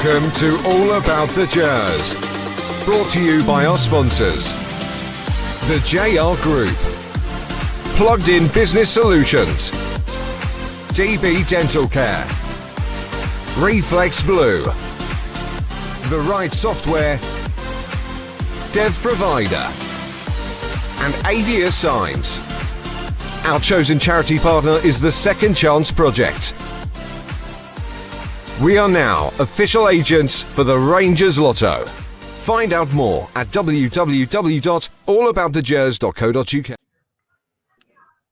Welcome to All About the Gers. Brought to you by our sponsors. The JR Group. Plugged In Business Solutions. DB Dental Care. Reflex Blue. The Right Software. Dev Provider. And AVIA Signs. Our chosen charity partner is the Second Chance Project. We are now official agents for the Rangers Lotto. Find out more at www.allaboutthegers.co.uk.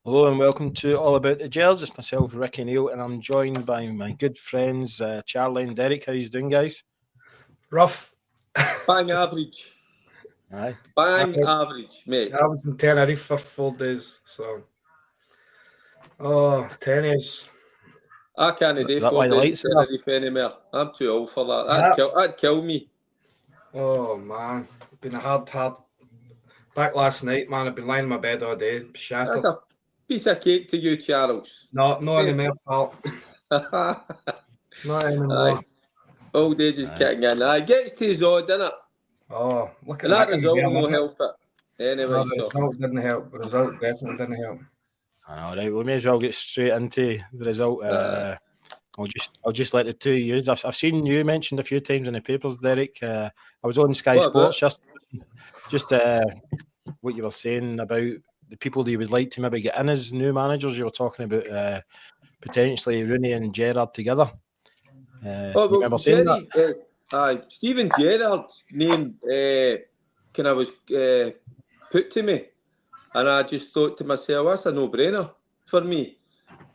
Hello and welcome to All About the Gers. It's myself, Ricki and Neill, and I'm joined by my good friends Charlie and Derek. How you doing, guys? Rough. Bang average. Aye. Bang average, mate. I was in Tenerife for 4 days, so... Oh, tennis. I can't do 4 days anymore. I'm too old for that. That'd kill me. Oh, man. It's been a hard... Back last night, man, I've been lying in my bed all day, shattered. That's a piece of cake to you, Charles. No, not anymore, pal. Not anymore. Old age is kicking in. It gets to his odd, doesn't it? Oh, look at that result will help it. Anyway, no, the result didn't help. The result definitely didn't help. I know, right? We may as well get straight into the result. I'll just let the two of you. I've seen you mentioned a few times in the papers, Derek. I was on Sky Sports just what you were saying about the people that you would like to maybe get in as new managers. You were talking about potentially Rooney and Gerrard together. Do you remember saying that? Steven Gerrard's name kind of was put to me, and I just thought to myself, that's a no-brainer for me.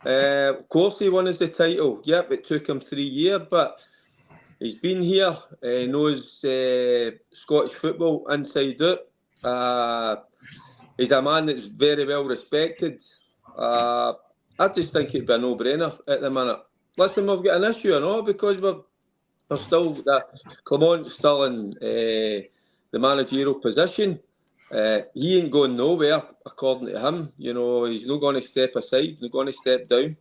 Of course, he won us the title. Yep, it took him 3 years, but he's been here, knows Scottish football inside out. He's a man that's very well respected. I just think it'd be a no-brainer at the minute. Listen, we've got an issue and all because we're still Clement's still in the managerial position. He ain't going nowhere, according to him. You know, he's not going to step aside, he's not going to step down.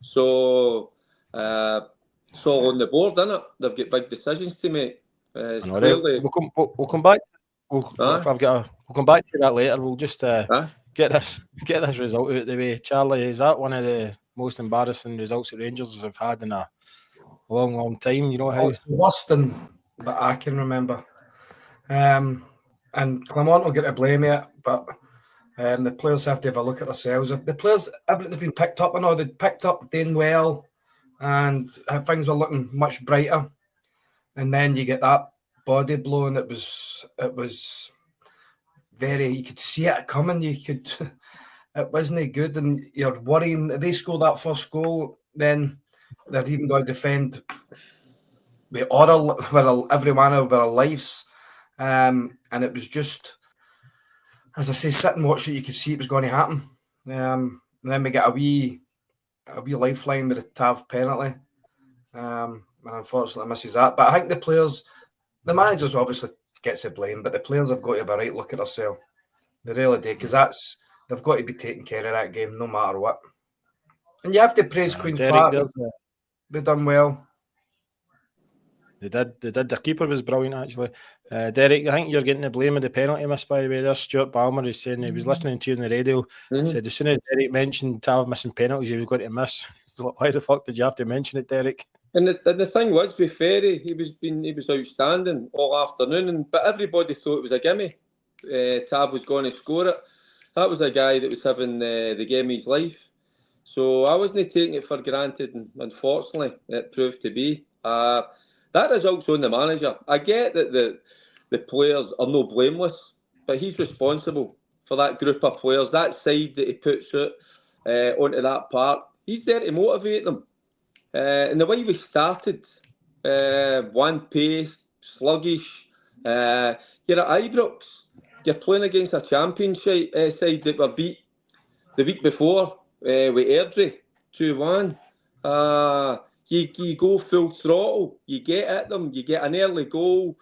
So it's all on the board, isn't it? They've got big decisions to make. Clearly... We'll come back. We'll come back to that later. We'll just get this result out of the way. Charlie, is that one of the most embarrassing results that Rangers have had in a long time? You know how it's worse than that I can remember. And Clement will get to blame it, but the players have to have a look at themselves. The players, everything's been picked up. I know they'd picked up, doing well, and things were looking much brighter. And then you get that body blow, and it was very. You could see it coming. It wasn't good, and you're worrying. They scored that first goal, then they're even going to defend with every one of our lives. And it was just, as I say, sit and watch it. You could see it was going to happen. And then we get a wee lifeline with a Tav penalty, and unfortunately misses that. But I think the managers obviously gets the blame, but the players have got to have a right look at themselves. They really do, because they've got to be taking care of that game no matter what. And you have to praise Queen's Park. They've done well. They did. Their keeper was brilliant, actually. Derek, I think you're getting the blame of the penalty miss, by the way. There's Stuart Balmer is saying he was listening to you on the radio. Said as soon as Derek mentioned Tav missing penalties, he was going to miss. Like, why the fuck did you have to mention it, Derek? And the thing was, with Ferry, he was outstanding all afternoon, but everybody thought it was a gimme. Tav was going to score it. That was a guy that was having the game of his life. So I wasn't taking it for granted, and unfortunately, it proved to be. That result's on the manager. I get that the players are no blameless, but he's responsible for that group of players, that side that he puts out onto that park. He's there to motivate them. And the way we started, one pace, sluggish. You're at Ibrox. You're playing against a championship side that were beat the week before with Airdrie 2-1. You go full throttle, you get at them, you get an early goal,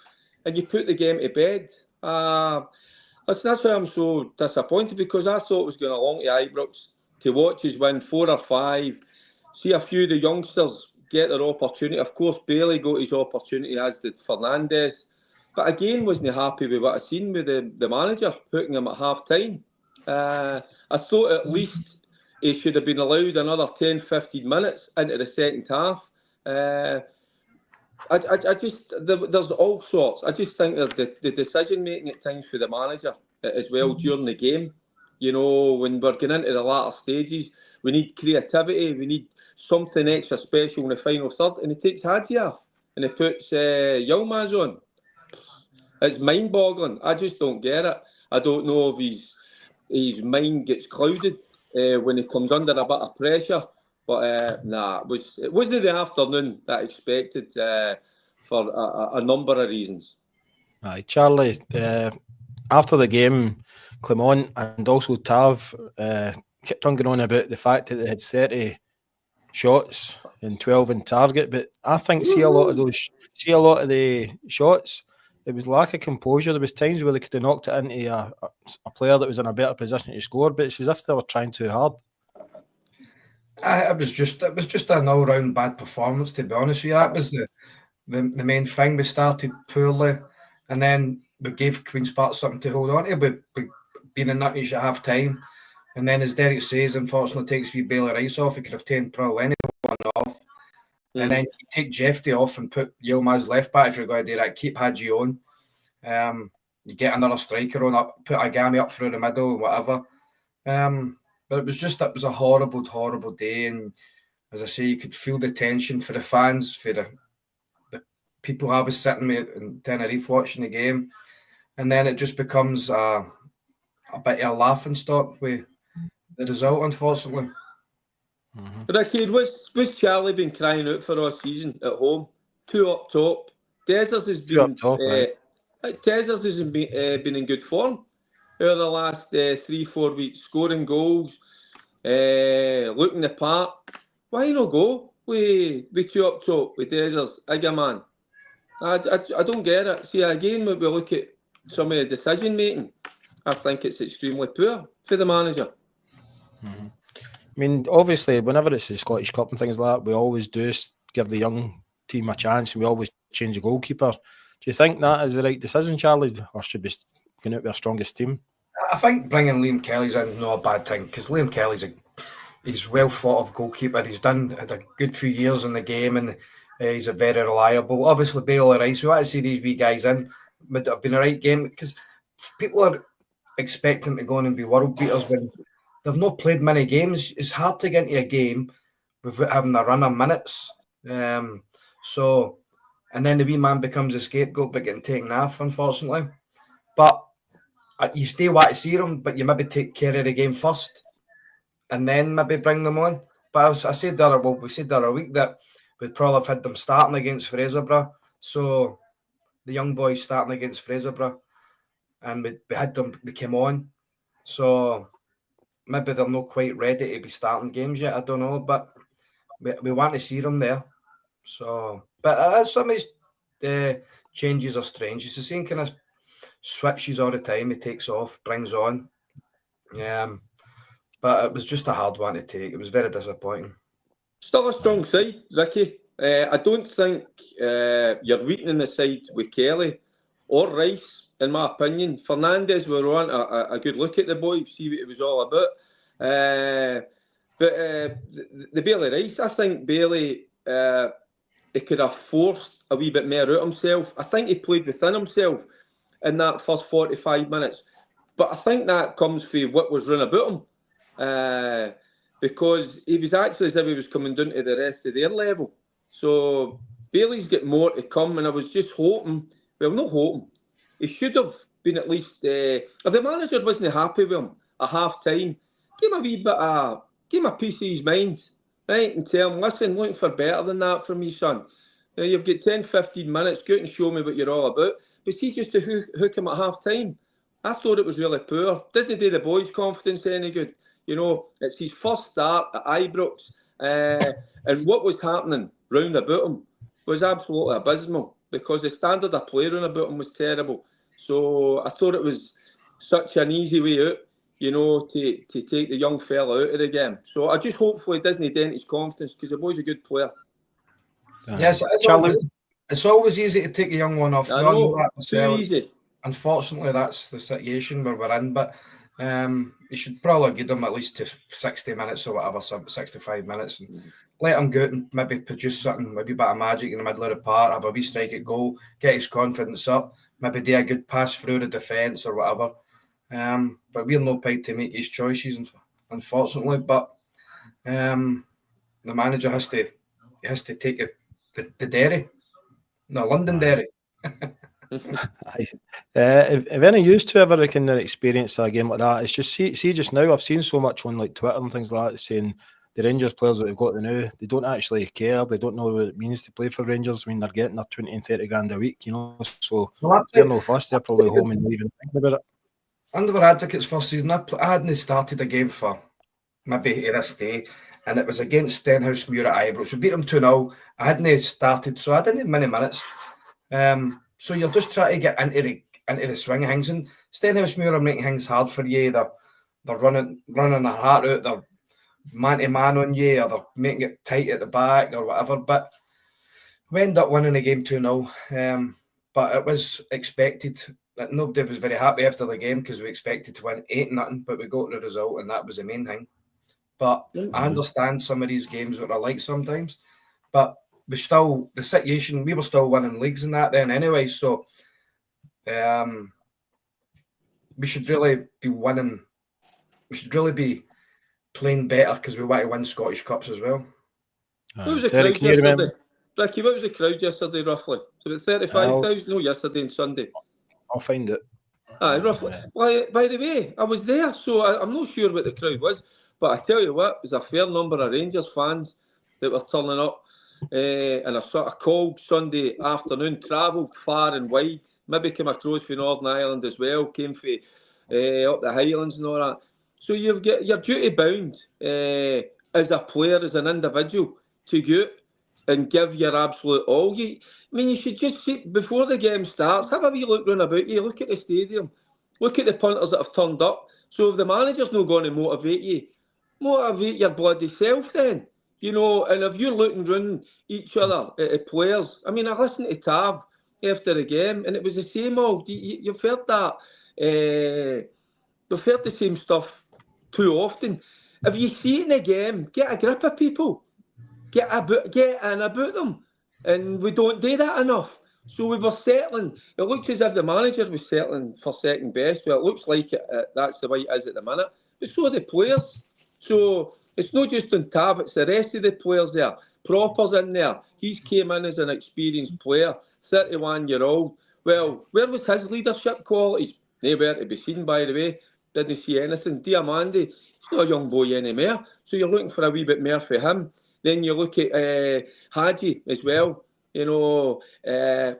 and you put the game to bed. That's why I'm so disappointed, because I thought it was going along to Ibrox to watch us win 4 or 5, see a few of the youngsters get their opportunity. Of course, Bailey got his opportunity, as did Fernandes. But again, wasn't happy with what I seen with the manager, putting him at half-time. I thought at least he should have been allowed another 10, 15 minutes into the second half. I just, there's all sorts. I just think there's the decision-making at times for the manager as well during the game. You know, when we're getting into the latter stages, we need creativity, we need something extra special in the final third, and he takes Hadji off, and he puts Yilmaz on. It's mind-boggling. I just don't get it. I don't know if his mind gets clouded when he comes under a bit of pressure. But it wasn't the afternoon that I expected for a number of reasons. Aye, Charlie, after the game, Clement and also Tav kept on going on about the fact that they had 30 shots and 12 in target. But I think see a lot of the shots, it was lack of composure. There was times where they could have knocked it into a player that was in a better position to score, but it's as if they were trying too hard. It was just an all-round bad performance, to be honest with you. That was the main thing. We started poorly, and then we gave Queen's Park something to hold on to. We being in nutties at half time, and then as Derek says, unfortunately takes wee Bailey Rice off. He could have taken probably anyone off, and then you take Jeffrey off and put Yilmaz left back if you're going to do that. Keep Hadji on. You get another striker on up, put Agami up through the middle, whatever. But it was a horrible, horrible day, and as I say, you could feel the tension for the fans, for the people I was sitting with in Tenerife watching the game, and then it just becomes a bit of a laughing stock with the result, unfortunately. Ricki, what's Charlie been crying out for all season at home? Two up top. Tezers has been in good form over the last 3-4 weeks, scoring goals, looking the part. Why not go with two up top with Tezers, Igaman? I don't get it. See, again, when we look at some of the decision making, I think it's extremely poor for the manager. I mean, obviously, whenever it's the Scottish Cup and things like that, we always do give the young team a chance, and we always change the goalkeeper. Do you think that is the right decision, Charlie, or should we going out with our strongest team? I think bringing Liam Kelly's in is not a bad thing, because Liam Kelly's he's well thought of goalkeeper. He's had a good few years in the game, and he's a very reliable. Obviously, Bailey Rice, we want to see these wee guys in. Would have been a right game, because people are expecting to go on and be world beaters when they've not played many games. It's hard to get into a game without having a run of minutes. And then the wee man becomes a scapegoat by getting taken off, unfortunately. But you still want to see them, but you maybe take care of the game first and then maybe bring them on. But we said the other week that we'd probably have had them starting against Fraserburgh. So the young boys starting against Fraserburgh, and we had them, they came on. So maybe they're not quite ready to be starting games yet. I don't know, but we want to see them there. So, but some of these changes are strange. It's the same kind of switches all the time. He takes off, brings on. But it was just a hard one to take. It was very disappointing. Still a strong side, Ricki. I don't think you're weakening the side with Kelly or Rice, in my opinion. Fernandes, we want a good look at the boy, see what it was all about. But the Bailey Rice, I think Bailey, he could have forced a wee bit more out himself. I think he played within himself in that first 45 minutes. But I think that comes from what was run about him. Because he was actually as if he was coming down to the rest of their level. So Bailey's got more to come, and I was just hoping, well, not hoping, he should have been at least, if the manager wasn't happy with him at half-time, give him a wee bit of, give him a piece of his mind, right, and tell him, listen, looking for better than that from me, son. Now, you've got 10, 15 minutes, go out and show me what you're all about. But see, just to hook him at half-time, I thought it was really poor. Doesn't do the boys' confidence any good. You know, it's his first start at Ibrox, and what was happening round about him was absolutely abysmal, because the standard of play round about him was terrible. So I thought it was such an easy way out, you know, to take the young fella out of the game. So I just hopefully it doesn't dent his confidence, because the boy's a good player. Yes, it's always easy to take a young one off. I know, that too myself. easy. Unfortunately, that's the situation where we're in. But you should probably give them at least to 60 minutes or whatever, 65 minutes, and let him go out and maybe produce something, maybe a bit of magic in the middle of the park, have a wee strike at goal, get his confidence up, maybe do a good pass through the defence or whatever. But we're no paid to make his choices, unfortunately. But the manager has to take the Derry, no London Derry. If any of you two ever kind of experience a game like that, it's just see just now I've seen so much on like Twitter and things like that saying the Rangers players that we've got now, they don't actually care, they don't know what it means to play for Rangers when they're getting their 20 and 30 grand a week, you know. So they're no fuss, they're probably home and not even thinking about it. Under our advocates first season, I hadn't started a game for maybe to this day, and it was against Stenhousemuir at Ibrox. We beat them 2-0. I hadn't started, so I didn't have many minutes. So you're just trying to get into the swing of things, and Stenhousemuir are making things hard for you. They're running their heart out. They're man-to-man on you, or they're making it tight at the back or whatever. But we ended up winning the game 2-0. But it was expected. That nobody was very happy after the game because we expected to win 8-0, but we got the result, and that was the main thing. But I understand some of these games what I like sometimes, but we were still winning leagues and that then anyway. So we should really be winning. We should really be playing better because we want to win Scottish Cups as well. What was the crowd yesterday? Ricki, what was the crowd yesterday roughly? Was it 35,000? No, yesterday and Sunday. I'll find it. Roughly. Well, by the way, I was there, so I'm not sure what the crowd was, but I tell you what, there was a fair number of Rangers fans that were turning up. And a sort of cold Sunday afternoon, travelled far and wide, maybe came across from Northern Ireland as well, came from up the Highlands and all that. So you've got your duty bound as a player, as an individual, to go out and give your absolute all. You should just see, before the game starts, have a wee look round about you, look at the stadium, look at the punters that have turned up. So if the manager's not going to motivate you, motivate your bloody self then. You know, and if you're looking round each other at players, I listened to Tav after the game, and it was the same old. You've heard that. You've heard the same stuff too often. If you see it in a game, get a grip of people. Get in about them. And we don't do that enough. So we were settling. It looks as if the manager was settling for second best. Well, it looks like that's the way it is at the minute. But so are the players. So it's not just on Tav, it's the rest of the players there. Proper's in there. He's came in as an experienced player, 31-year-old. Well, where was his leadership qualities? Nowhere to be seen, by the way. Didn't see anything. Diamandi, he's not a young boy anymore. So you're looking for a wee bit more for him. Then you look at Hadji as well. You know, they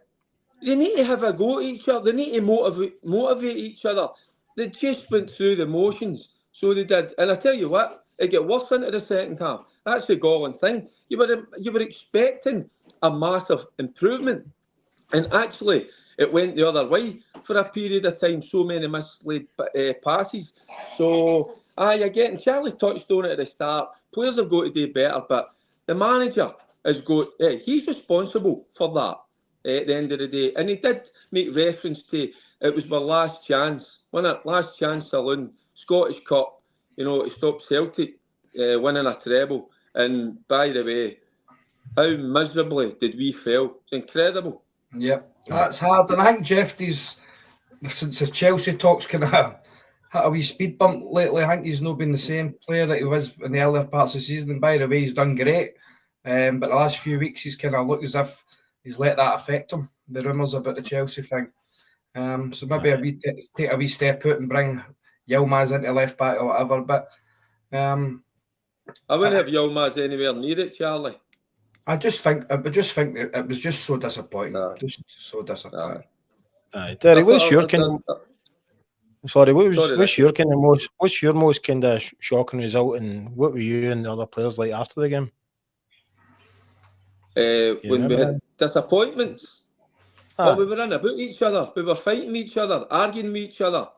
need to have a go at each other. They need to motivate each other. They just went through the motions. So they did. And I tell you what, it got worse into the second half. That's the galling thing. You were expecting a massive improvement. And actually, it went the other way for a period of time. So many mislaid passes. So, you're getting, Charlie touched on it at the start. Players have got to do better, but the manager has got, he's responsible for that at the end of the day. And he did make reference to, it was my last chance, wasn't it? Last chance saloon, Scottish Cup, you know, to stop Celtic winning a treble. And by the way, how miserably did we fail? It's incredible. Yep, that's hard. And I think since the Chelsea talks kind of had a wee speed bump lately, I think he's not been the same player that he was in the earlier parts of the season. And by the way, he's done great. But the last few weeks, he's kind of looked as if he's let that affect him. The rumours about the Chelsea thing. So maybe take a wee step out and bring Yilmaz into left back or whatever. But I wouldn't have Yilmaz anywhere near it, Charlie. I just think that it was just so disappointing. Just so disappointing. Terry, what's your kind of most kind of shocking result, and what were you and the other players like after the game? When we had disappointments, well, we were in about each other, we were fighting each other, arguing with each other.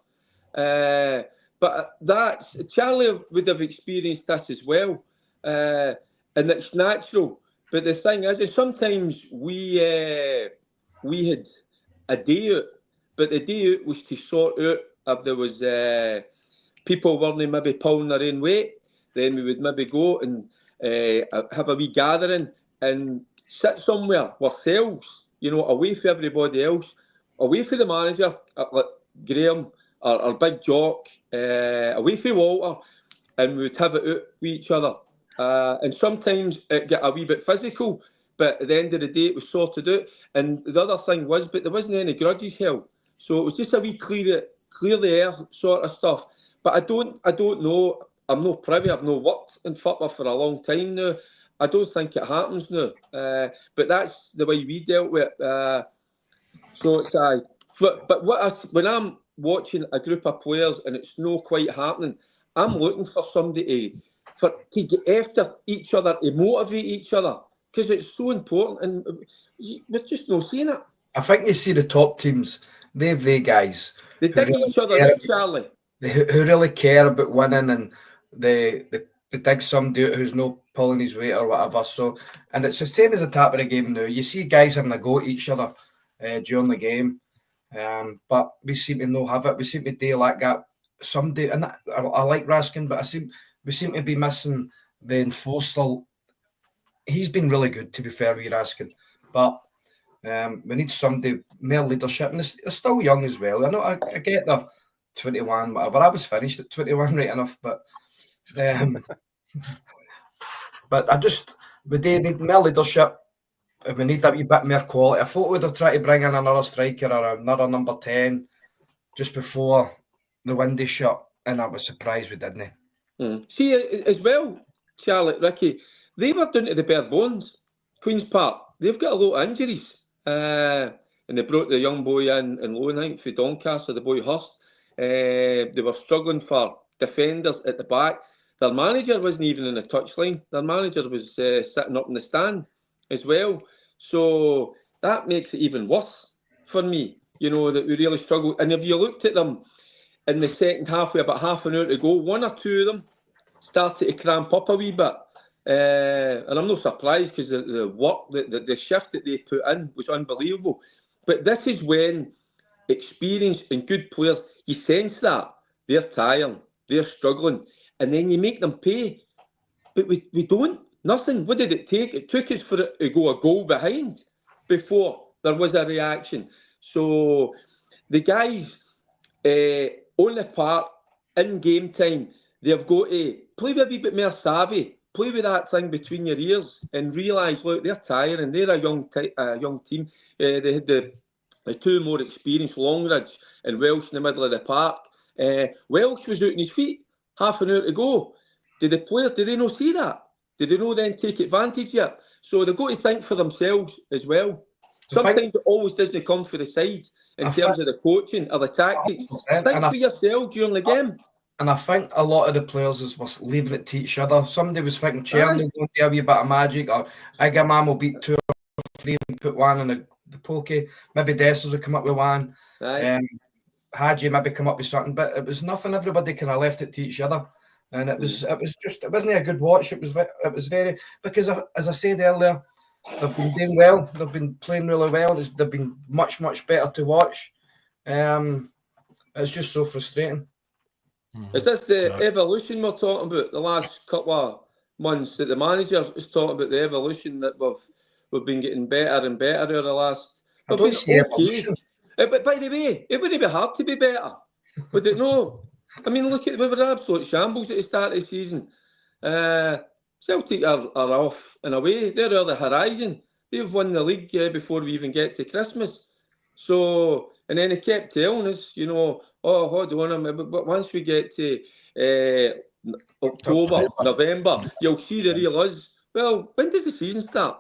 But Charlie would have experienced this as well, and it's natural But the thing is sometimes we had a day out, but the day out was to sort out if there was people weren't maybe pulling their own weight. Then we would maybe go and have a wee gathering and sit somewhere ourselves, away from everybody else, away from the manager, like Graham or Big Jock, away from Walter, and we would have it out with each other. And sometimes it got a wee bit physical, but at the end of the day, it was sorted out. And the other thing was, but there wasn't any grudges held, so it was just a wee clear the air sort of stuff. But I don't know. I'm not privy. I've not worked in football for a long time now. I don't think it happens now. But that's the way we dealt with it. So it's but when I'm watching a group of players and it's not quite happening, I'm looking for somebody to get after each other, to motivate each other, because it's so important, and we're just not seeing it. I think you see the top teams, they've the guys. They dig really each other out, Charlie. Who really care about winning, and they dig somebody out who's not pulling his weight or whatever. So, and it's the same as the top of the game now. You see guys having a go at each other during the game, but we seem to not have it. We seem to do like that. Somebody, and I like Raskin, but we seem to be missing the enforcer. He's been really good, to be fair with Raskin, but we need somebody more leadership, and they're still young as well. I know I get the 21, whatever. I was finished at 21, right enough, but we do need more leadership. We need a wee bit more quality. I thought we'd have tried to bring in another striker or another number 10 just before the window shut, and I was surprised we didn't. See, as well, Charlotte, Ricki, they were down to the bare bones. Queen's Park, they've got a lot of injuries. And they brought the young boy in loan, I think, for Doncaster, the boy Hurst. They were struggling for defenders at the back. Their manager wasn't even in the touchline. Their manager was sitting up in the stand as well. So that makes it even worse for me, that we really struggled. And if you looked at them in the second half, with about half an hour to go, one or two of them started to cramp up a wee bit. And I'm not surprised, because the work, the shift that they put in was unbelievable. But this is when experienced and good players, you sense that they're tired, they're struggling, and then you make them pay. But we don't. Nothing. What did it take? It took us for it to go a goal behind before there was a reaction. So the guys on the park in game time, they've got to play with a wee bit more savvy. Play with that thing between your ears and realise, look, they're tired and they're a young team. They had the two more experienced, Longridge and Welsh in the middle of the park. Welsh was out on his feet half an hour to go. Did the players, did they not see that? Did they not then take advantage yet? So they've got to think for themselves as well. Sometimes it always doesn't come for the side in terms of the coaching or the tactics. Think for yourself during the game. And I think a lot of the players was leaving it to each other. Somebody was thinking Cherny will do a wee bit of magic, or Igaman will beat 2 or 3 and put one in the pokey. Maybe Dessers will come up with one. Hadji maybe come up with something, but it was nothing. Everybody kind of left it to each other, and it wasn't a good watch. It was very, because as I said earlier, they've been doing well. They've been playing really well. They've been much better to watch. It's just so frustrating. Is this the evolution we're talking about? The last couple of months that the manager is talking about, the evolution that we've been getting better and better over the last. I don't see evolution. But by the way, it wouldn't be hard to be better, would it? No. I mean, look at, we were in absolute shambles at the start of the season. Celtic are off and away. They're on the horizon. They've won the league before we even get to Christmas. So, and then he kept telling us, hold on, but once we get to October, November, you'll see the real us. Well, when does the season start?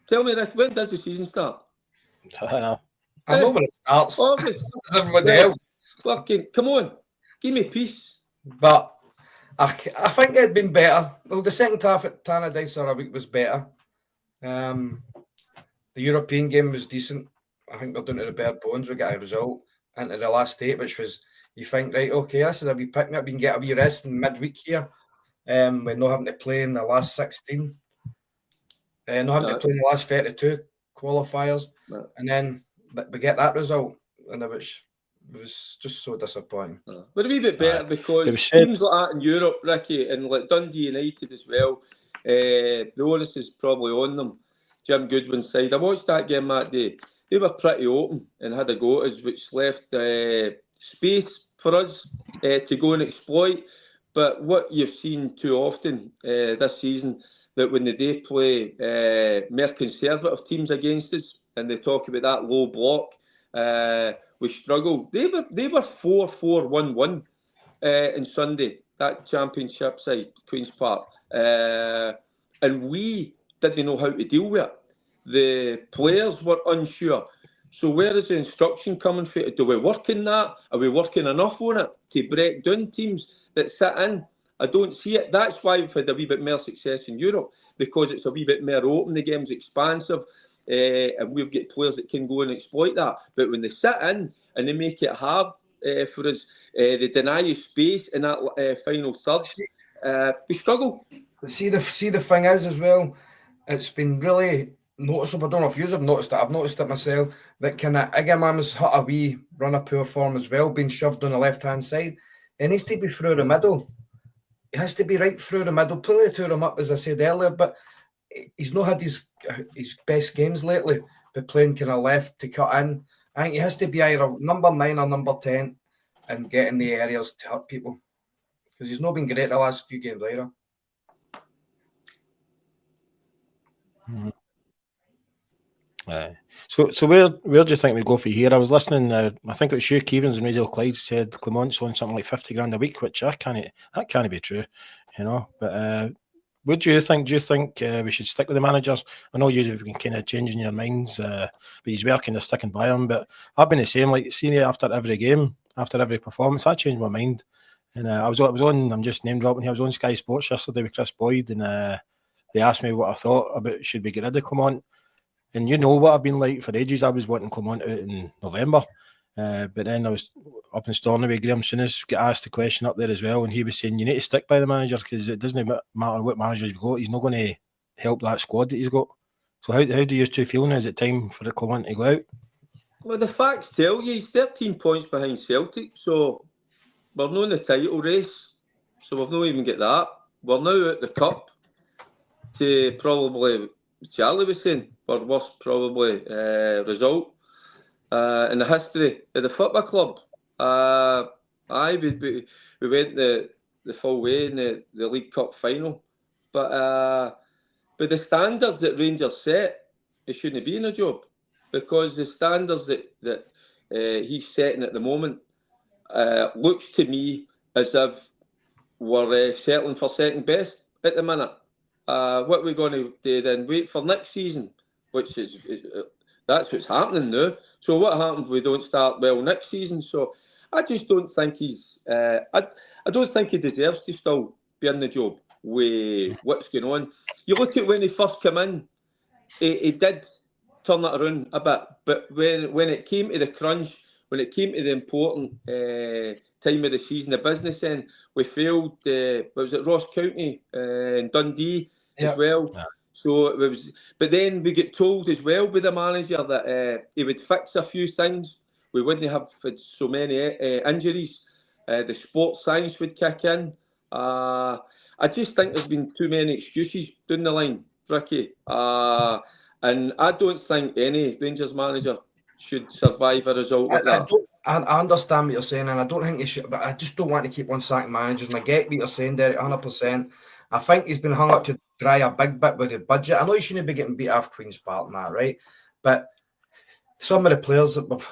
Tell me, Rick, when does the season start? I know when it starts. August. Everybody else. Fucking, come on, give me peace. But I think it'd been better. Well, the second half at Tannadice or a week was better. The European game was decent. I think we're down to the bare bones. We got a result into the last 8, which was, you think, right, okay, this is a wee pick-me-up. We can get a wee rest in midweek here. We're not having to play in the last 16. not having to play in the last 32 qualifiers, and then we get that result, and it was just so disappointing. But a wee bit better because teams like that in Europe, Ricki, and like Dundee United as well, the onus is probably on them. Jim Goodwin's side, I watched that game that day. They were pretty open and had a go at us, which left space for us to go and exploit. But what you've seen too often this season, that when they do play more conservative teams against us, and they talk about that low block, we struggle. They were 4-4-1-1 on Sunday, that Championship side, Queen's Park. And we didn't know how to deal with it. The players were unsure. So where is the instruction coming from? Do we work in that? Are we working enough on it to break down teams that sit in? I don't see it. That's why we've had a wee bit more success in Europe, because it's a wee bit more open. The game's expansive, and we've got players that can go and exploit that. But when they sit in and they make it hard for us, they deny you space in that final third, we struggle. See the thing is as well, it's been really noticeable. I don't know if you have noticed it. I've noticed it myself, that kind of Iggamam's hit a wee run of poor form as well, being shoved on the left-hand side. It needs to be through the middle. It has to be right through the middle. Plenty to him up, as I said earlier, but he's not had his best games lately, but playing kind of left to cut in. I think he has to be either number 9 or number 10 and get in the areas to hurt people, because he's not been great the last few games either. So where do you think we go for here? I was listening. I think it was Hugh Keevans and Radio Clyde said Clement's on something like 50 grand a week, which that can't be true, you know. But what do you think? Do you think we should stick with the managers? I know you've been kind of changing your minds, but he's working to sticking by him. But I've been the same. Like, seeing it after every game, after every performance, I changed my mind. And I was on. I'm just name dropping here. I was on Sky Sports yesterday with Chris Boyd, and they asked me what I thought about should we get rid of Clement. And you know what I've been like for ages. I was wanting Clement out in November. But then I was up in Stornoway. Graham Souness got asked the question up there as well. And he was saying, you need to stick by the manager, because it doesn't matter what manager you've got. He's not going to help that squad that he's got. So how do you two feel now? Is it time for the Clement to go out? Well, the facts tell you he's 13 points behind Celtic. So we're not in the title race. So we've not even got that. We're now at the Cup to probably, Charlie was saying, for worst probably result in the history of the football club. We went the full way in the League Cup final, but the standards that Rangers set, it shouldn't be in a job, because the standards that he's setting at the moment looks to me as if we're settling for second best at the minute. What we're going to do then? Wait for next season, which is that's what's happening now. So what happens if we don't start well next season? So I just don't think he's. I don't think he deserves to still be in the job with what's going on. You look at when he first came in, he did turn it around a bit, but when it came to the crunch, when it came to the important time of the season, the business end, we failed. Was it Ross County and Dundee as well? Yeah. So it was, but then we get told as well by the manager that he would fix a few things. We wouldn't have had so many injuries. The sports science would kick in. I just think there's been too many excuses down the line, Ricki. And I don't think any Rangers manager should survive a result like that. I understand what you're saying, and I don't think he should, but I just don't want to keep on sacking managers. And I get what you're saying, Derek, 100%. I think he's been hung up to dry a big bit with the budget. I know he shouldn't be getting beat off Queen's Park and that, right? But some of the players that we've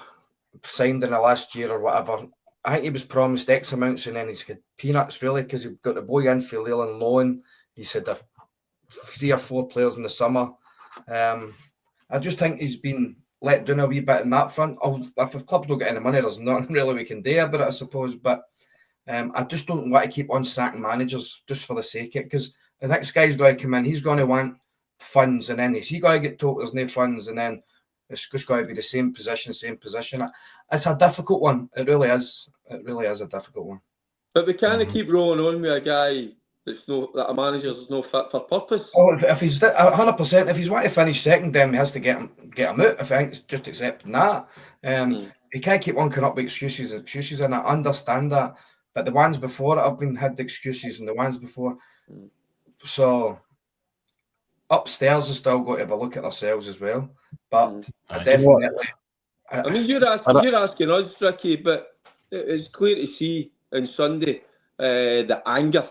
signed in the last year or whatever, I think he was promised X amounts and then he's got peanuts, really, because he got the boy in for Leyland loan. He's had 3 or 4 players in the summer. I just think he's been let down a wee bit in that front. If the club don't get any money, there's nothing really we can do about it, I suppose. But I just don't want to keep on sacking managers just for the sake of it, because the next guy's got to come in. He's going to want funds, and then he's got to get told there's no funds, and then it's just got to be the same position. It's a difficult one. It really is. It really is a difficult one. But we can't keep rolling on with a guy that a manager's no fit for purpose. Oh, if he's 100%, if he's want to finish second, then he has to get him out. If I think it's just accepting that, he can't keep on coming up with excuses, and I understand that. But the ones before it had the excuses, and the ones before, so upstairs has still got to have a look at themselves as well. But definitely, I mean, you're asking us, Ricki, but it's clear to see on Sunday the anger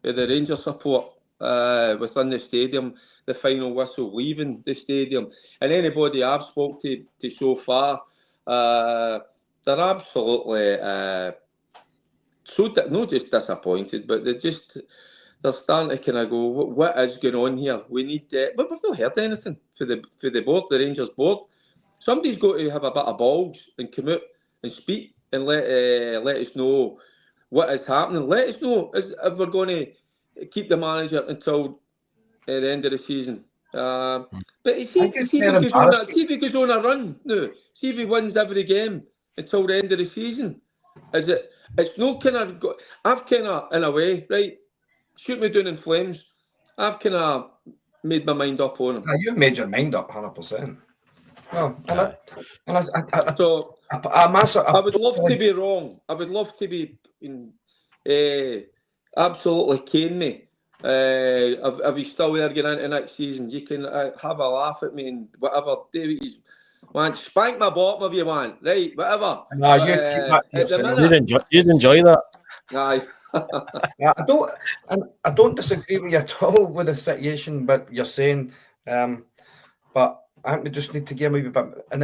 of the Rangers support within the stadium, the final whistle leaving the stadium, and anybody I've spoke to so far, they're absolutely not just disappointed, but they're starting to kind of go, what is going on here? We need, but we've not heard anything for the board, the Rangers board. Somebody's got to have a bit of balls and come out and speak and let us know what is happening. Let us know if we're going to keep the manager until the end of the season. But see if he goes on a run now, see if he wins every game until the end of the season. It's no kind of, I've kind of, in a way, right, shoot me down in flames, I've kind of made my mind up on him. You've made your mind up 100%. Well, I would love to be wrong. I would love to be absolutely cane me. If he's still there getting into next season, you can have a laugh at me and whatever. David, want spank my bottom if you want, right? Whatever. No, you keep that to yourself. You'd enjoy that. Aye. I don't disagree with you at all with the situation, but you're saying, but I think we just need to give him a bit, and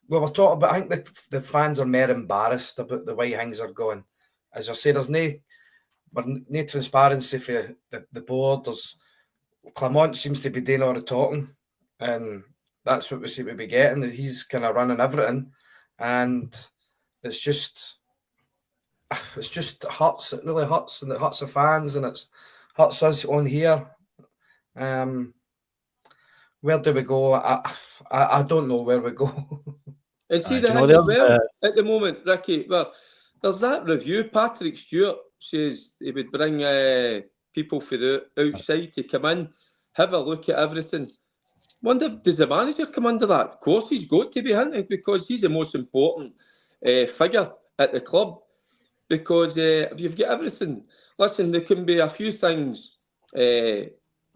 we were talking about, I think the fans are more embarrassed about the way things are going. As I say, there's no transparency for the board. Clement seems to be doing all the talking, and that's what we seem to be getting. That he's kind of running everything, and it's just hurts. It really hurts, and it hurts the fans, and it hurts us on here. Where do we go? I don't know where we go. And see the thing as well at the moment, Ricki. Well, there's that review. Patrick Stewart says he would bring people for the outside to come in, have a look at everything. Wonder, does the manager come under that? Of course, he's got to be hunting because he's the most important figure at the club. Because if you've got everything, listen, there can be a few things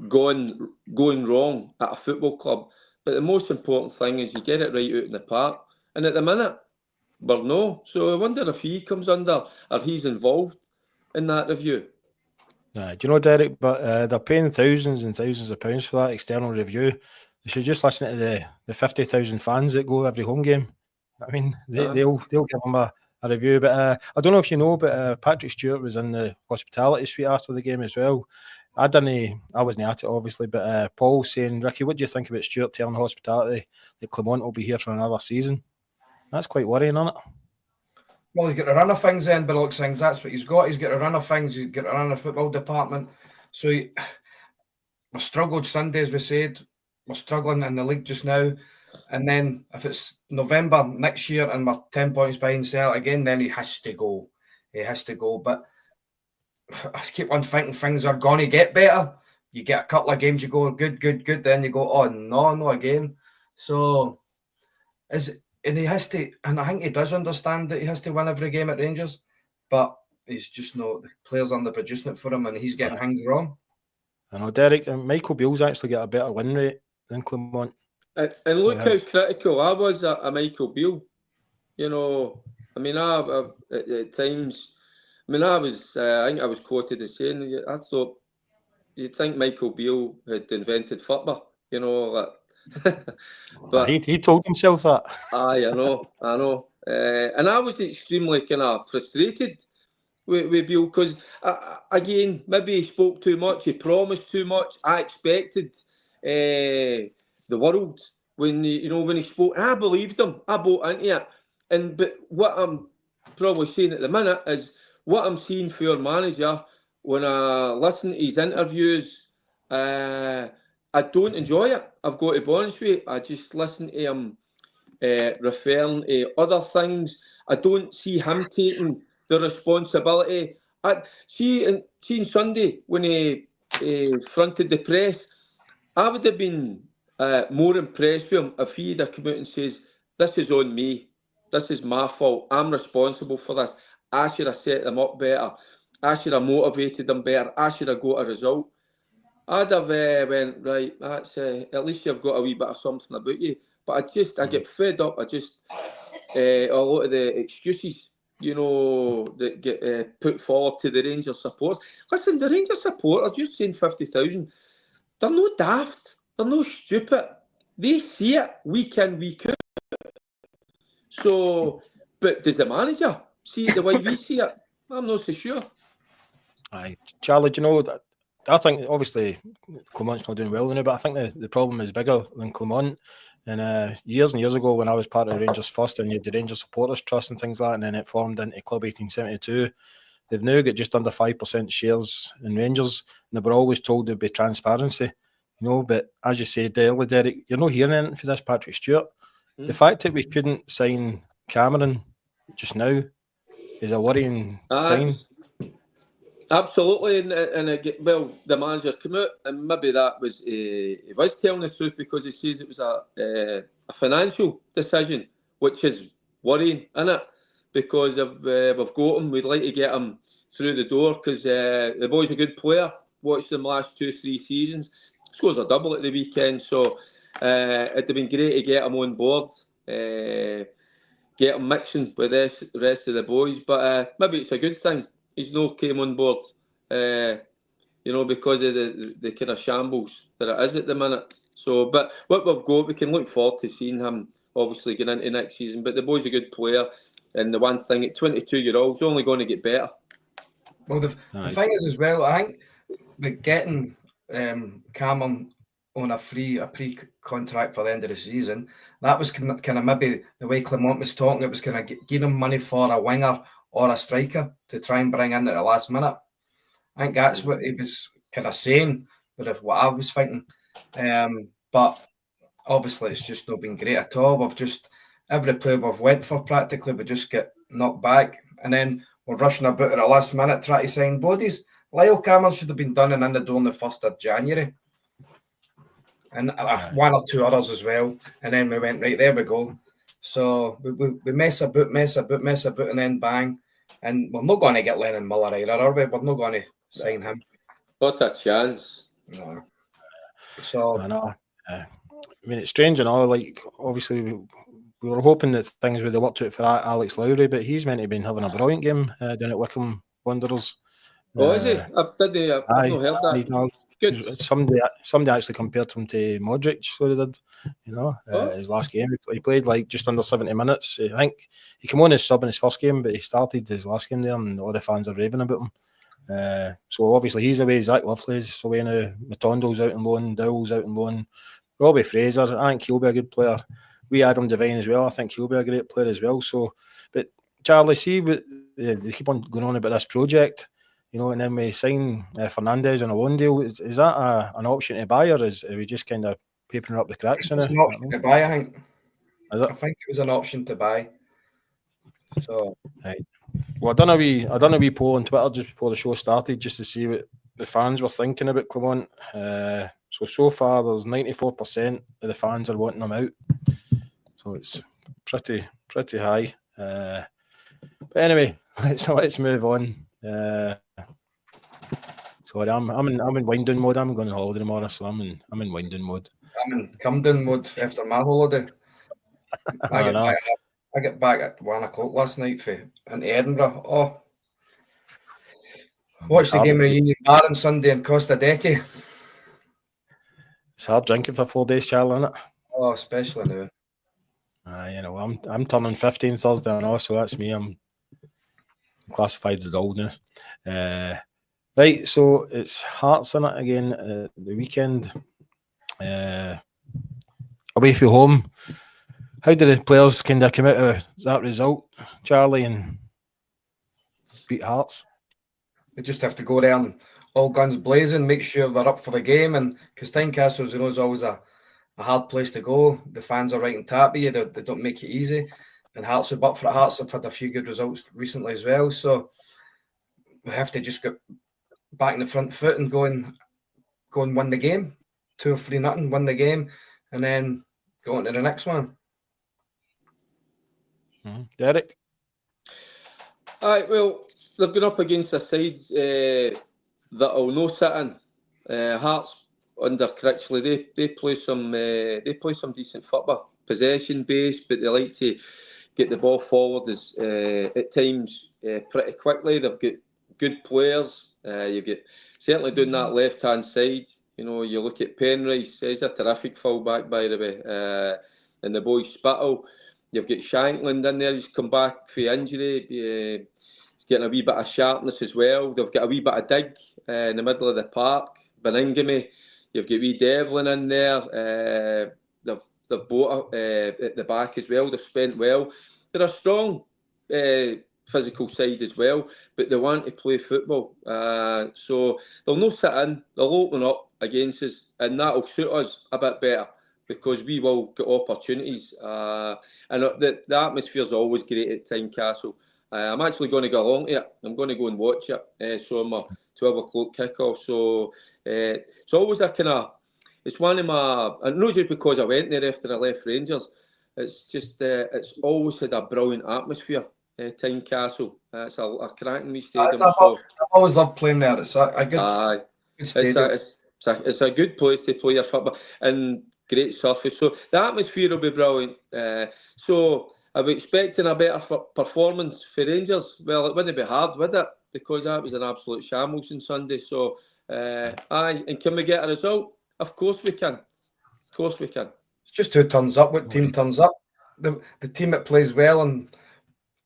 going wrong at a football club, but the most important thing is you get it right out in the park. And at the minute, we're no. So I wonder if he comes under or he's involved in that review. Do you know, Derek? But they're paying thousands and thousands of pounds for that external review. They should just listen to the 50,000 fans that go every home game. I mean, they'll give them a review. But I don't know if you know, but Patrick Stewart was in the hospitality suite after the game as well. I wasn't at it, obviously, but Paul saying, Ricki, what do you think about Stewart telling hospitality that Clement will be here for another season? That's quite worrying, isn't it? Well, he's got to run of things then, by looks things. That's what he's got. He's got to run of things. He's got to run a football department. So we struggled Sunday, as we said. We're struggling in the league just now. And then if it's November next year and we're 10 points behind Celtic again, then he has to go. He has to go. But I keep on thinking things are going to get better. You get a couple of games, you go good. Then you go, oh, no again. So and he has to, and I think he does understand that he has to win every game at Rangers, but he's just not, the players aren't producing it for him, and he's getting things wrong. I know, Derek, and Michael Beale's actually got a better win rate than Clement. And look how critical I was at Michael Beale. You know, I mean, I at times, I mean, I think I was quoted as saying, I thought, you'd think Michael Beale had invented football, you know, like, but he told himself that. Aye, I know. And I was extremely kind of frustrated with Beale because, again, maybe he spoke too much, he promised too much. I expected the world when he spoke. I believed him. I bought into it. But what I'm probably saying at the minute is what I'm seeing for your manager when I listen to his interviews. I don't enjoy it. I've got to be honest with you. I just listen to him referring to other things. I don't see him taking the responsibility See on Sunday when he fronted the press, I would have been more impressed with him if he'd have come out and says, "This is on me. This is my fault. I'm responsible for this. I should have set them up better. I should have motivated them better. I should have got a result." I'd have went, right, that's at least you've got a wee bit of something about you. But I get fed up. A lot of the excuses, that get put forward to the Rangers supporters. Listen, the Rangers supporters, you're saying 50,000, they're no daft. They're no stupid. They see it week in, week out. So, but does the manager see it the way we see it? I'm not so sure. Aye, Charlie, I think obviously Clement's not doing well now, but I think the problem is bigger than Clement. And years and years ago, when I was part of Rangers First, and you had the Rangers Supporters Trust and things like that, and then it formed into Club 1872, they've now got just under 5% shares in Rangers, and they were always told there'd be transparency, But as you said earlier, Derek, you're not hearing anything for this Patrick Stewart. The fact that we couldn't sign Cameron just now is a worrying sign. Absolutely, and the manager's come out, and maybe that was he was telling the truth, because he says it was a financial decision, which is worrying, isn't it? Because we've got him, we'd like to get him through the door, because the boy's a good player. Watched him last 2-3 seasons, scores a double at the weekend, so it'd have been great to get him on board, get him mixing with the rest of the boys. But maybe it's a good thing he's not came on board, because of the kind of shambles that it is at the minute. So, but what we've got, we can look forward to seeing him obviously get into next season. But the boy's a good player, and the one thing at 22-year-old, he's only going to get better. Well, the thing is as well, I think with getting Cameron on a pre-contract for the end of the season, that was kind of maybe the way Clement was talking. It was kind of getting him money for a winger or a striker to try and bring in at the last minute. I think that's what he was kind of saying, but of what I was thinking. But obviously it's just not been great at all. We've just, every player we've went for practically, we just get knocked back. And then we're rushing about at the last minute trying to sign bodies. Lyle Cameron should have been done and in the door on the 1st of January. And one or two others as well. And then we went, right, there we go. So we mess about, and then bang. And we're not going to get Lennon Miller either, are we? We're not going to sign him. What a chance. No. So I know. I mean, it's strange and all. Like, obviously, we were hoping that things would have worked out for Alex Lowry, but he's meant to have been having a brilliant game down at Wycombe Wanderers. Oh, is he? I've not heard that. Good. Somebody actually compared him to Modric, so they did. His last game, he played like just under 70 minutes. I think he came on as sub in his first game, but he started his last game there, and all the fans are raving about him. So obviously he's away. Zach Lovely's away now. Matondo's out on loan. Dowell's out on loan. Robbie Fraser, I think he'll be a good player. We Adam Devine as well. I think he'll be a great player as well. So, but Charlie, see, they keep on going on about this project. And then we sign Fernandez on a loan deal. Is that an option to buy, or are we just kind of papering up the cracks? It's an option to buy, I think. Is it? I think it was an option to buy. So, right. Well, I done a wee poll on Twitter just before the show started, just to see what the fans were thinking about Clement. So far, there's 94% of the fans are wanting him out. So it's pretty high. But anyway, let's move on. Sorry, I'm in wind down mode. I'm going on holiday tomorrow, so I'm in wind down mode. I'm in come down mode after my holiday. I get back at 1 o'clock last night in Edinburgh. Oh, watched the game of the Union Bar on Sunday in Costa Deque. It's hard drinking for 4 days, Charlie, isn't it? Oh, especially now. I'm turning 15 Thursday and all, so that's me. I'm classified as old now. Right, so it's Hearts in it again the weekend. Away from home. How did the players kind of come out of that result, Charlie, and beat Hearts? They just have to go there and all guns blazing, make sure they're up for the game. And because Tynecastle, is always a hard place to go. The fans are right on top of you. They don't make it easy. And Hearts are up for it. Hearts have had a few good results recently as well. So we have to just get back in the front foot and go and win the game, 2 or 3-0, win the game, and then go on to the next one. Derek? Aye, well, they've gone up against a side that'll no sit in. Hearts under Critchley, they play some decent football, possession based, but they like to get the ball forward at times pretty quickly. They've got good players. You've got certainly doing that left hand side. You know, you look at Penrice, he's a terrific fullback, by the way, and the boy Spittle. You've got Shankland in there, he's come back for injury. He's getting a wee bit of sharpness as well. They've got a wee bit of dig in the middle of the park. Beningame, you've got wee Devlin in there. They've bought at the back as well. They've spent well. They're a strong physical side as well, but they want to play football. So they'll not sit in, they'll open up against us, and that'll suit us a bit better because we will get opportunities. And the atmosphere is always great at Tynecastle. I'm actually going to go along to it. I'm going to go and watch it. So I'm a 12 o'clock kickoff. So it's always a kind of, it's one of my, and not just because I went there after I left Rangers, it's just, it's always had a brilliant atmosphere. Tynecastle. It's a cracking wee stadium. I've always loved playing there. It's a good stadium. It's a good place to play your football and great surface. So the atmosphere will be brilliant. So I'm expecting a better performance for Rangers. Well, it wouldn't be hard, would it? Because that was an absolute shambles on Sunday. So, aye. And can we get a result? Of course we can. Of course we can. It's just who turns up. What team turns up? The team that plays well and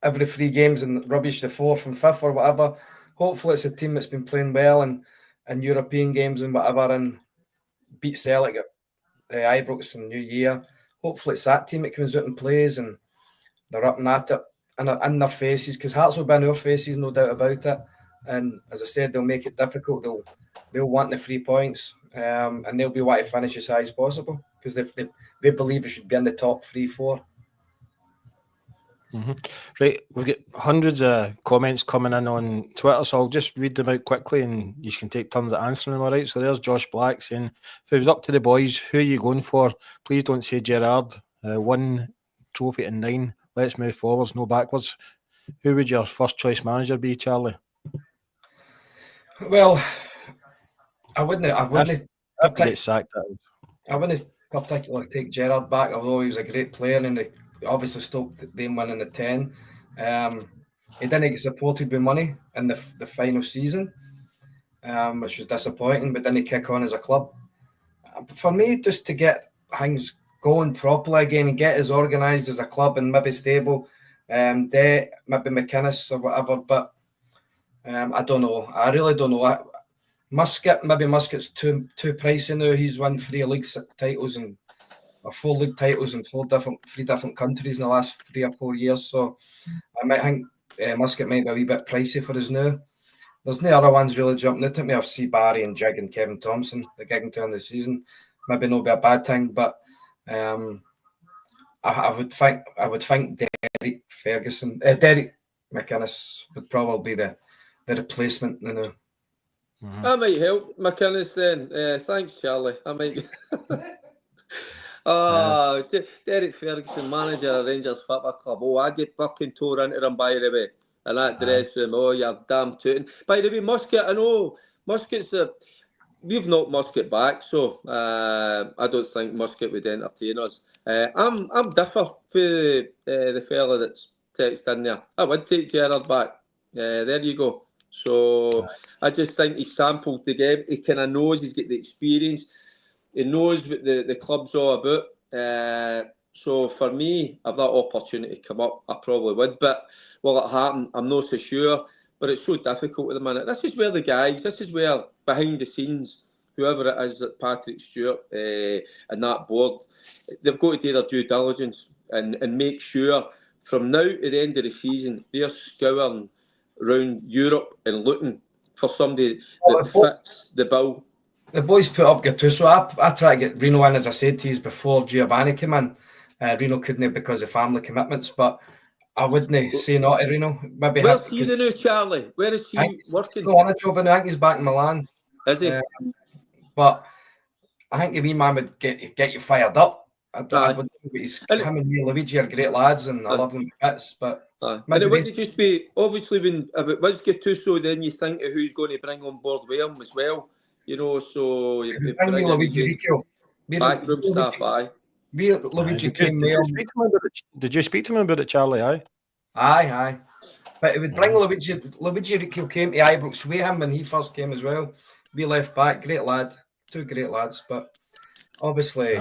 every 3 games and rubbish the 4th and 5th or whatever. Hopefully it's a team that's been playing well and European games and whatever and beat Celtic at Ibrox in New Year. Hopefully it's that team that comes out and plays and they're up and at it and in their faces, because Hearts will be in our faces, no doubt about it. And as I said, they'll make it difficult. They'll want the 3 points and they'll be wanting to finish as high as possible because they believe they should be in the top 3-4. Right, we've got hundreds of comments coming in on Twitter, so I'll just read them out quickly and you can take turns at answering them, all right? So there's Josh Black saying, if it was up to the boys, who are you going for? Please don't say Gerrard. 1 trophy in 9. Let's move forwards, no backwards. Who would your first choice manager be, Charlie? Well, I wouldn't get sacked. I wouldn't particularly take Gerrard back, although he was a great player and he obviously stopped them winning the 10. He didn't get supported with money in the final season, which was disappointing, but then he kick on as a club. For me, just to get things going properly again and get us organised as a club and maybe stable, maybe McInnes or whatever, but I don't know. I really don't know. Muscat's too pricey now. He's won 3 league titles or 4 league titles in 3 different countries in the last 3 or 4 years. So I might think Muscat might be a wee bit pricey for us now. There's no other ones really jumping out at me. I see Barry and Jig and Kevin Thompson, the gig until the season. Maybe not be a bad thing, but I would think Derek Ferguson, Derek McInnes would probably be the replacement. You know. I might help McInnes then. Thanks, Charlie. I might. Derek Ferguson, manager of Rangers Football Club. Oh, I get fucking tore into them, by the way. And that dress room, oh, you're damn tooting. By the way, Muscat, I know, Muscat's we've knocked Muscat back, so I don't think Muscat would entertain us. I'm different for the fella that's texted in there. I would take Gerrard back. There you go. So I just think he sampled the game. He kind of knows, he's got the experience. He knows what the club's all about. So for me, if that opportunity come up, I probably would. But will it happen? I'm not so sure. But it's so difficult at the minute. This is where behind the scenes, whoever it is, that Patrick Stewart and that board, they've got to do their due diligence and make sure from now to the end of the season, they're scouring around Europe and looking for somebody that fits the bill. The boys put up Gattuso. I tried to get Reno in, as I said to you, before Giovanni came in. Reno couldn't because of family commitments, but I wouldn't say not to Reno. Maybe Where's he the new Charlie? Where is he working? No, on a job, and I think he's back in Milan. Is he? But I think the wee man would get you fired up. I would think him and Neill are great lads, and I love them to bits. But and it wouldn't just be obviously if it was Gattuso, then you think of who's going to bring on board with him as well. You know, so you bring in Ricki, backroom staff. Luigi came there. Did you speak to him about it, Charlie? Aye. But it would bring Luigi Ricci came to Ibrox with him when he first came as well. We left back, great lad, two great lads. But obviously,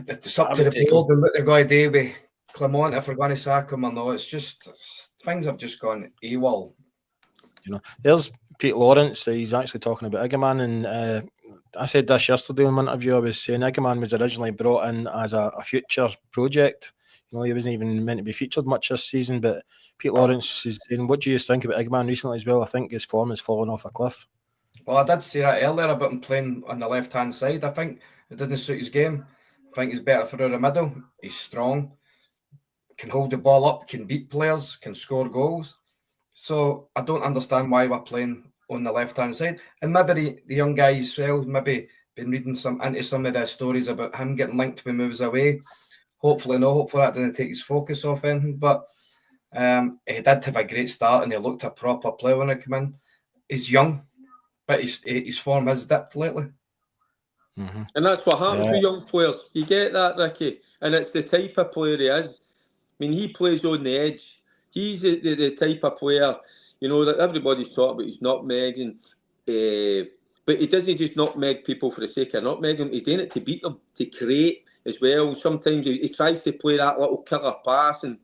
it's up to the board and what they're going to do with Clement if we're going to sack him or not. It's just things have just gone AWOL. You know, there's Pete Lawrence. He's actually talking about Eggman, and I said this yesterday in my interview. I was saying Eggman was originally brought in as a future project. You know, he wasn't even meant to be featured much this season. But Pete Lawrence is saying, "What do you think about Eggman recently as well? I think his form has fallen off a cliff." Well, I did say that earlier about him playing on the left-hand side. I think it doesn't suit his game. I think he's better through the middle. He's strong, can hold the ball up, can beat players, can score goals. So I don't understand why we're playing on the left-hand side. And maybe the young guys as well, maybe been reading some of the stories about him getting linked when he moves away. Hopefully that doesn't take his focus off anything. But he did have a great start and he looked a proper player when he came in. He's young, but his form has dipped lately. Mm-hmm. And that's what happens with young players. You get that, Ricki? And it's the type of player he is. I mean, he plays on the edge. He's the type of player, you know, that everybody's talking about. He's nutmegging. But he doesn't just nutmeg people for the sake of nutmegging them. He's doing it to beat them, to create as well. Sometimes he tries to play that little killer pass, and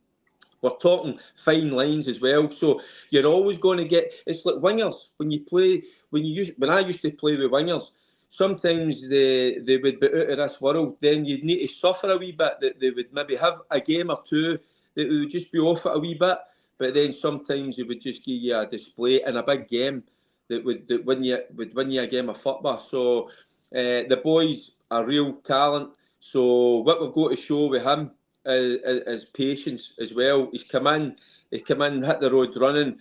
we're talking fine lines as well. So you're always going to get. It's like wingers when you play. When I used to play with wingers, sometimes they would be out of this world. Then you'd need to suffer a wee bit. That they would maybe have a game or two that would just be off it a wee bit. But then sometimes they would just give you a display in a big game that would win you a game of football. So the boy's a real talent. So what we've got to show with him is patience as well. He's come in, hit the road running.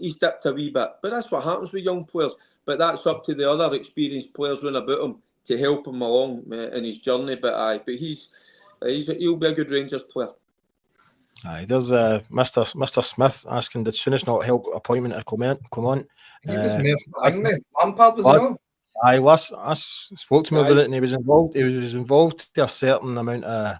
He's dipped a wee bit, but that's what happens with young players. But that's up to the other experienced players running about him to help him along in his journey. But he'll be a good Rangers player. There's Mr. Smith asking, did Souness not help appointment of Clement? He was Lampard was on. I spoke to him about it, and he was involved to a certain amount of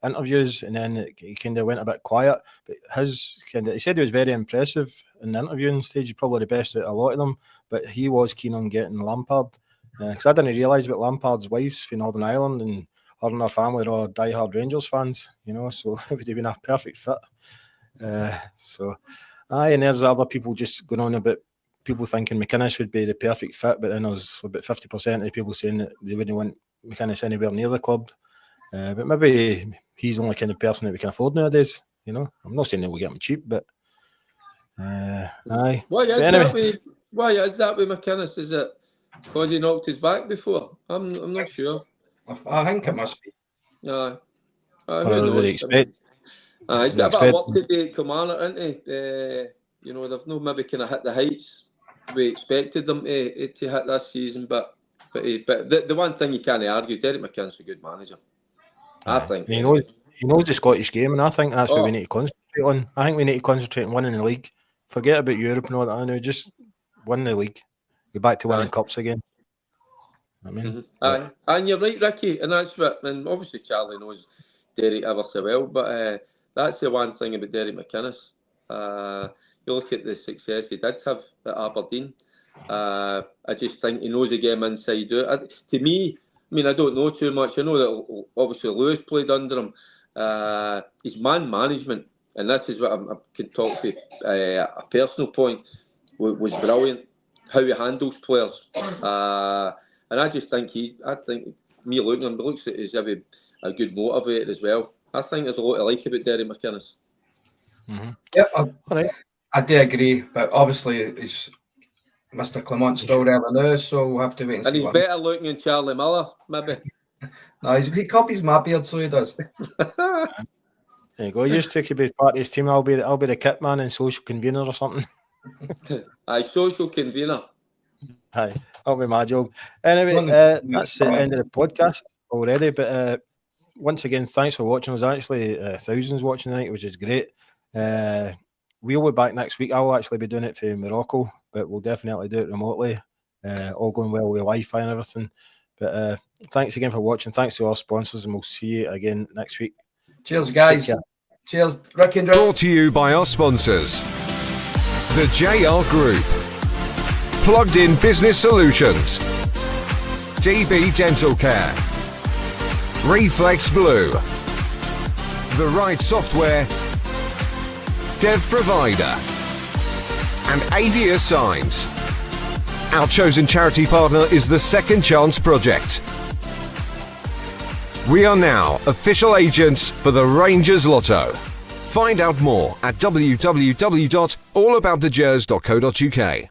interviews, and then he kind of went a bit quiet. But he said he was very impressive in the interviewing stage. Probably the best out of a lot of them. But he was keen on getting Lampard, because I didn't realise about Lampard's wife's from Northern Ireland, and her and her family are all diehard Rangers fans, you know, so it would have been a perfect fit. And there's other people just going on about people thinking McInnes would be the perfect fit, but then there's about 50% of the people saying that they wouldn't want McInnes anywhere near the club. But maybe he's the only kind of person that we can afford nowadays, you know. I'm not saying that we'll get him cheap, but Why is that with McInnes? Is it because he knocked his back before? I'm not sure. I think it must be. Who knows? He's got a bit of work to do at Kilmarnock, isn't he? You know, they've not maybe kind of hit the heights we expected them to hit this season. But the one thing you can't argue, Derek McInnes is a good manager. I think. He knows the Scottish game, and I think that's what we need to concentrate on. I think we need to concentrate on winning the league. Forget about Europe and all that. I know, just win the league. Go back to winning cups again. I mean, and you're right, Ricki, and that's what. And obviously, Charlie knows Derek ever so well, but that's the one thing about Derek McInnes. You look at the success he did have at Aberdeen. I just think he knows the game inside out. To me, I mean, I don't know too much. I know that obviously Lewis played under him. His man management, and this is what I can talk to a personal point, was brilliant. How he handles players. And I just think me looking at him, looks as if he's a good motivator as well. I think there's a lot to like about Derek McInnes. Mm-hmm. Yeah, I do agree, but obviously it's Mr. Clement's still there now, so we'll have to wait and see. And he's better looking than Charlie Miller, maybe. No, he copies my beard, so he does. There you go. You two could be part of his team. I'll be the kit man and social convener or something. Aye, social convener. Aye, that'll be my job. Anyway, that's the end of the podcast already. But once again, thanks for watching. There's actually thousands watching tonight, which is great. We'll be back next week. I'll actually be doing it for Morocco, but we'll definitely do it remotely. All going well with Wi-Fi and everything. But thanks again for watching. Thanks to our sponsors, and we'll see you again next week. Cheers, guys. Cheers, Ricki and Gers. Brought to you by our sponsors. The JR Group. Plugged in Business Solutions. DB Dental Care. Reflex Blue. The Right Software. Dev Provider. And Avia Signs. Our chosen charity partner is the Second Chance Project. We are now official agents for the Rangers Lotto. Find out more at www.allaboutthegers.co.uk.